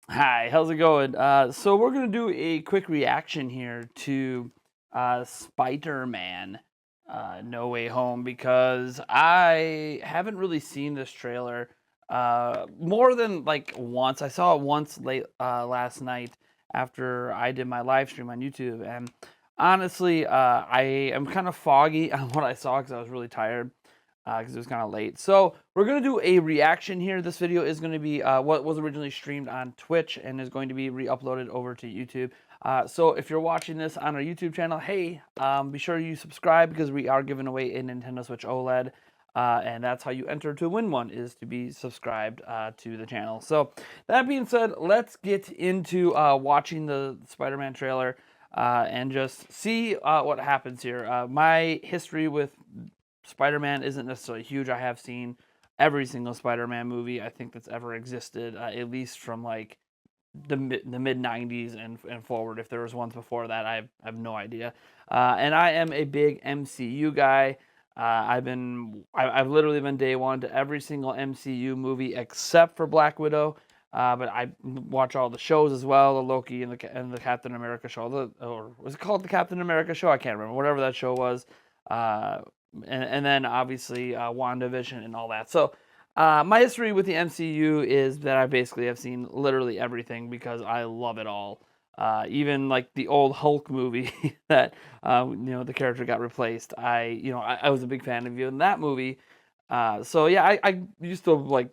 Hi, how's it going? So we're gonna do a quick reaction here to Spider-Man No Way Home because I haven't really seen this trailer more than like once. I saw it once late last night after I did my live stream on YouTube, and honestly, I am kind of foggy on what I saw because I was really tired because it was kind of late. So we're gonna do a reaction here. This video is going to be what was originally streamed on Twitch and is going to be re-uploaded over to YouTube. So if you're watching this on our YouTube channel, hey, be sure you subscribe because we are giving away a Nintendo Switch OLED. And that's how you enter to win one, is to be subscribed to the channel. So that being said, let's get into watching the Spider-Man trailer and just see what happens here. My history with Spider-Man isn't necessarily huge. I have seen every single Spider-Man movie I think that's ever existed, at least from like the mid '90s and forward. If there was ones before that, I have no idea. And I am a big MCU guy. I've literally been day one to every single MCU movie except for Black Widow. But I watch all the shows as well, the Loki and the Captain America show, or was it called the Captain America show? I can't remember. Whatever that show was. Uh, and then obviously WandaVision and all that. So my history with the MCU is that I basically have seen literally everything because I love it all. Even like the old Hulk movie that the character got replaced. I was a big fan of you in that movie. So yeah, I used to like,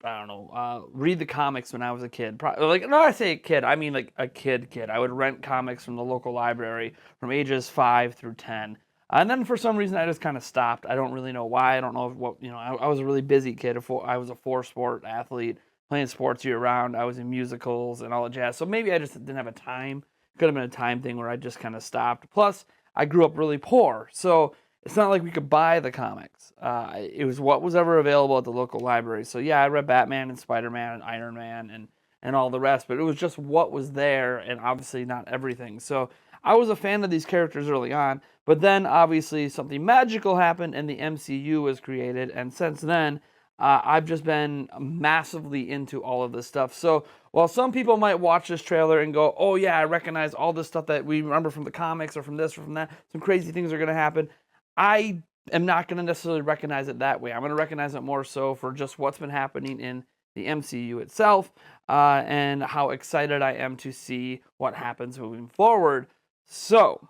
I don't know, read the comics when I was a kid. Like, no, I say a kid, I mean like a kid. I would rent comics from the local library from ages 5 through 10. And then for some reason I just kind of stopped. I don't really know why. I don't know I was a really busy kid. I was a four-sport athlete, playing sports year round. I was in musicals and all the jazz. So maybe I just didn't have a time. Could have been a time thing where I just kind of stopped. Plus, I grew up really poor. So it's not like we could buy the comics. It was what was ever available at the local library. So yeah, I read Batman and Spider-Man and Iron Man and all the rest, but it was just what was there, and obviously not everything. So I was a fan of these characters early on, but then obviously something magical happened and the MCU was created, and since then I've just been massively into all of this stuff. So while some people might watch this trailer and go, oh yeah, I recognize all this stuff that we remember from the comics or from this or from that, some crazy things are going to happen, I am not going to necessarily recognize it that way. I'm going to recognize it more so for just what's been happening in the MCU itself, and how excited I am to see what happens moving forward. So,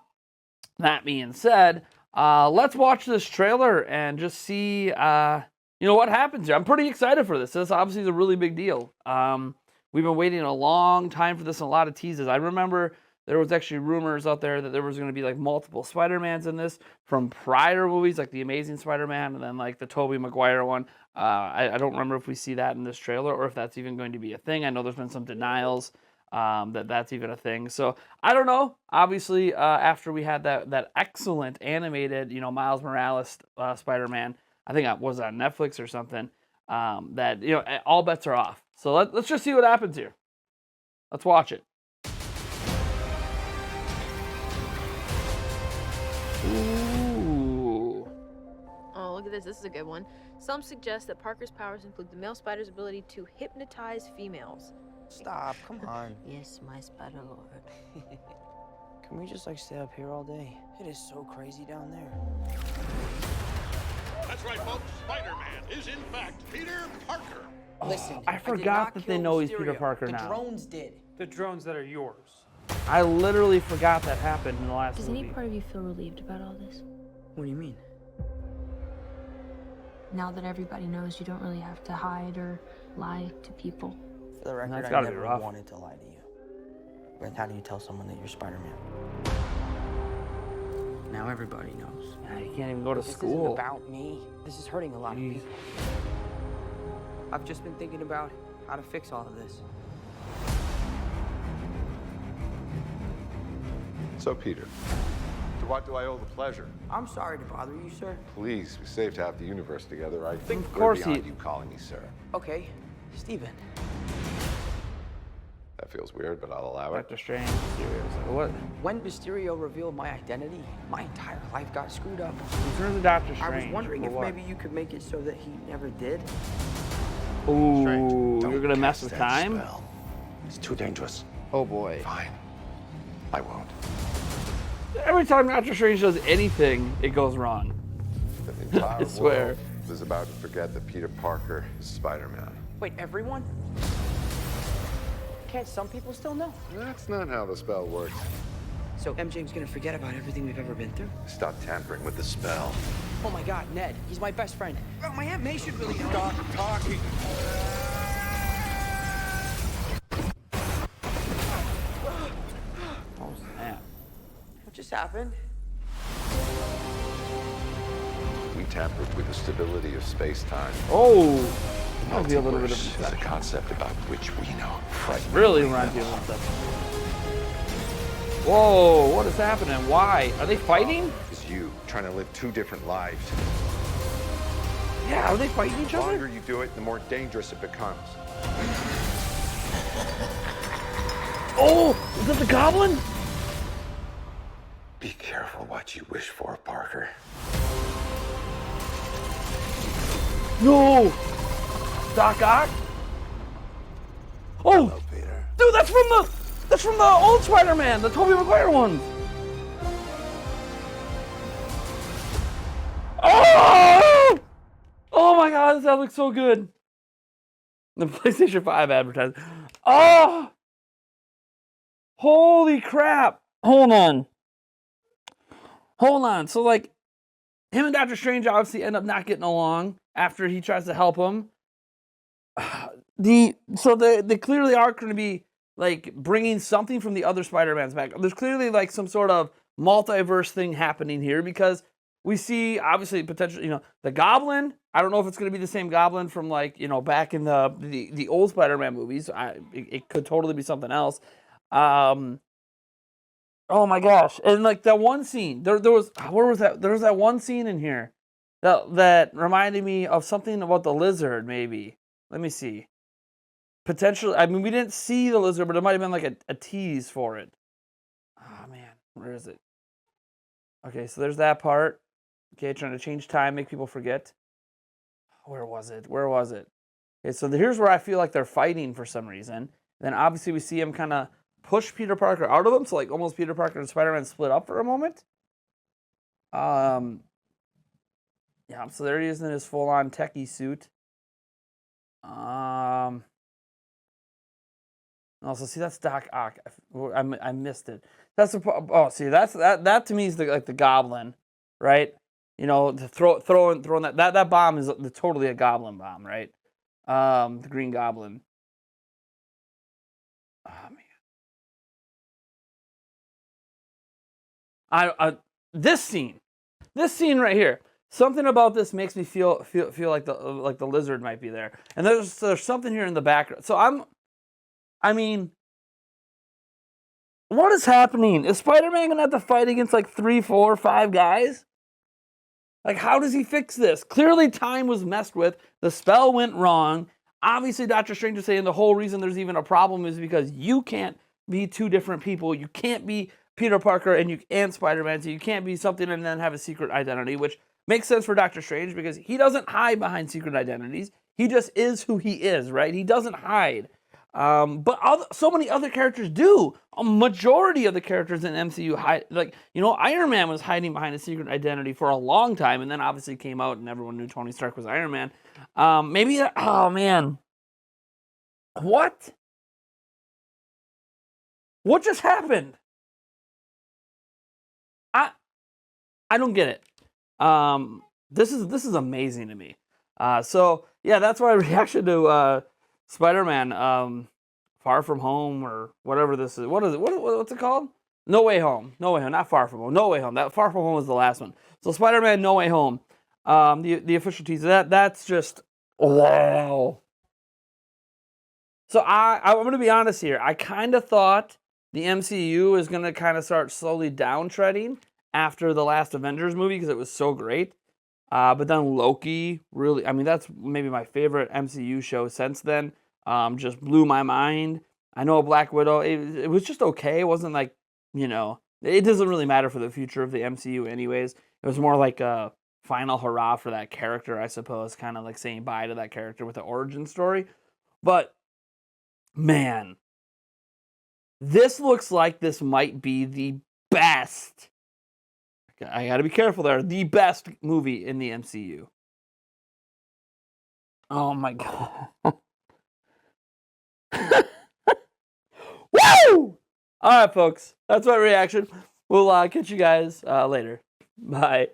that being said, let's watch this trailer and just see, what happens here. I'm pretty excited for this. This obviously is a really big deal. We've been waiting a long time for this and a lot of teases. I remember there was actually rumors out there that there was going to be like multiple Spider-Mans in this from prior movies, like The Amazing Spider-Man and then like the Tobey Maguire one. I don't remember if we see that in this trailer or if that's even going to be a thing. I know there's been some denials that's even a thing. So I don't know. Obviously, after we had that excellent animated, Miles Morales Spider-Man, I think that was on Netflix or something. That all bets are off. So let's just see what happens here. Let's watch it. Ooh. Oh, look at this. This is a good one. Some suggest that Parker's powers include the male spider's ability to hypnotize females. Stop, come on. Yes, my spider lord. Can we just stay up here all day? It is so crazy down there. That's right, folks. Spider-Man is in fact Peter Parker. Listen, I forgot that they know he's Peter Mysterio. Parker the now. drones did. The drones that are yours. I literally forgot that happened in the last Does movie. any part of you feel relieved about all this? What do you mean? Now that everybody knows, you don't really have to hide or lie to people. For the record, That's I gotta be never rough. wanted to lie to you. But how do you tell someone that you're Spider-Man? Now everybody knows. Yeah, you can't even go to This school. isn't about me. This is hurting a lot of Jeez. people. I've just been thinking about how to fix all of this. So, Peter, to what do I owe the pleasure? I'm sorry to bother you, sir. Please, we saved half the universe together. I think Of course we're beyond he- you calling me sir. Okay, Steven. That feels weird, but I'll allow it. Doctor Strange. Mysterio. What? When Mysterio revealed my identity, my entire life got screwed up. In terms of Doctor I Strange. was wondering for if what? maybe you could make it so that he never did. Ooh, Don't you're gonna mess cast with that time? spell. It's too dangerous. Oh boy. Fine. I won't. Every time Doctor Strange does anything, it goes wrong. The entire I swear. world is about to forget that Peter Parker is Spider-Man. Wait, everyone? Can't some people still know? That's not how the spell works. So MJ's gonna forget about everything we've ever been through? Stop tampering with the spell. Oh my God, Ned, he's my best friend. Oh, my Aunt May should really know. Stop talking. Oh snap. What just happened? We tampered with the stability of space-time. Oh, might be a little bit Multiverse of is a concept about which we know. really reminds me of Inception. Whoa, what is happening? Why? Are they fighting? Is you trying to live two different lives. Yeah, are they fighting each The other? longer you do it, the more dangerous it becomes. Oh, is that the goblin? Be careful what you wish for, Parker. No! Doc Ock? Oh! Hello, Peter. Dude, that's from the old Spider-Man, the Tobey Maguire ones. Oh! Oh my god, that looks so good. The PlayStation 5 advertising. Oh! Holy crap. Hold on. So like him and Doctor Strange obviously end up not getting along after he tries to help him. They clearly are going to be like bringing something from the other Spider-Mans back. There's clearly like some sort of multiverse thing happening here because we see obviously potentially, the Goblin. I don't know if it's going to be the same Goblin from like, back in the old Spider-Man movies. It could totally be something else. Oh my gosh. And like that one scene, there was that one scene in here that reminded me of something about the lizard, maybe. Let me see. Potentially, I mean, we didn't see the lizard, but it might have been like a tease for it. Oh man, where is it? Okay, so there's that part. Okay, trying to change time, make people forget. Where was it? Okay, so here's where I feel like they're fighting for some reason. Then obviously we see him kind of push Peter Parker out of him, so like almost Peter Parker and Spider-Man split up for a moment. Yeah, so there he is in his full-on techie suit. Also, see, that's Doc Ock. I missed it. That's that to me is like the Goblin, right? Throwing that bomb is totally a Goblin bomb, right? The Green Goblin. Oh man. This scene right here. Something about this makes me feel like the lizard might be there, and there's something here in the background. So I mean, what is happening? Is Spider-Man gonna have to fight against like 3, 4, 5 guys? Like, how does he fix this? Clearly, time was messed with. The spell went wrong. Obviously, Doctor Strange is saying the whole reason there's even a problem is because you can't be two different people. You can't be Peter Parker and Spider-Man, so you can't be something and then have a secret identity, which makes sense for Doctor Strange because he doesn't hide behind secret identities. He just is who he is, right? He doesn't hide. But so many other characters do. A majority of the characters in MCU hide. Like, Iron Man was hiding behind a secret identity for a long time, and then obviously came out and everyone knew Tony Stark was Iron Man. Oh man. What just happened? I don't get it. This is amazing to me. So yeah, that's my reaction to Spider-Man, Far From Home or whatever this is. What is it? What's it called? No Way Home. No Way Home. Not Far From Home. No Way Home. That Far From Home was the last one. So Spider-Man No Way Home. The official teaser. That's just wow. So I'm gonna be honest here. I kind of thought the MCU is gonna kind of start slowly downtreading after the last Avengers movie because it was so great. But then Loki really, I mean, that's maybe my favorite MCU show since then. Just blew my mind. I know Black Widow, it was just okay. It wasn't like, it doesn't really matter for the future of the MCU anyways. It was more like a final hurrah for that character, I suppose, kind of like saying bye to that character with the origin story. But, man, This looks like this might be the best. I got to be careful there. The best movie in the MCU. Oh my god. Woo! All right, folks. That's my reaction. We'll catch you guys later. Bye.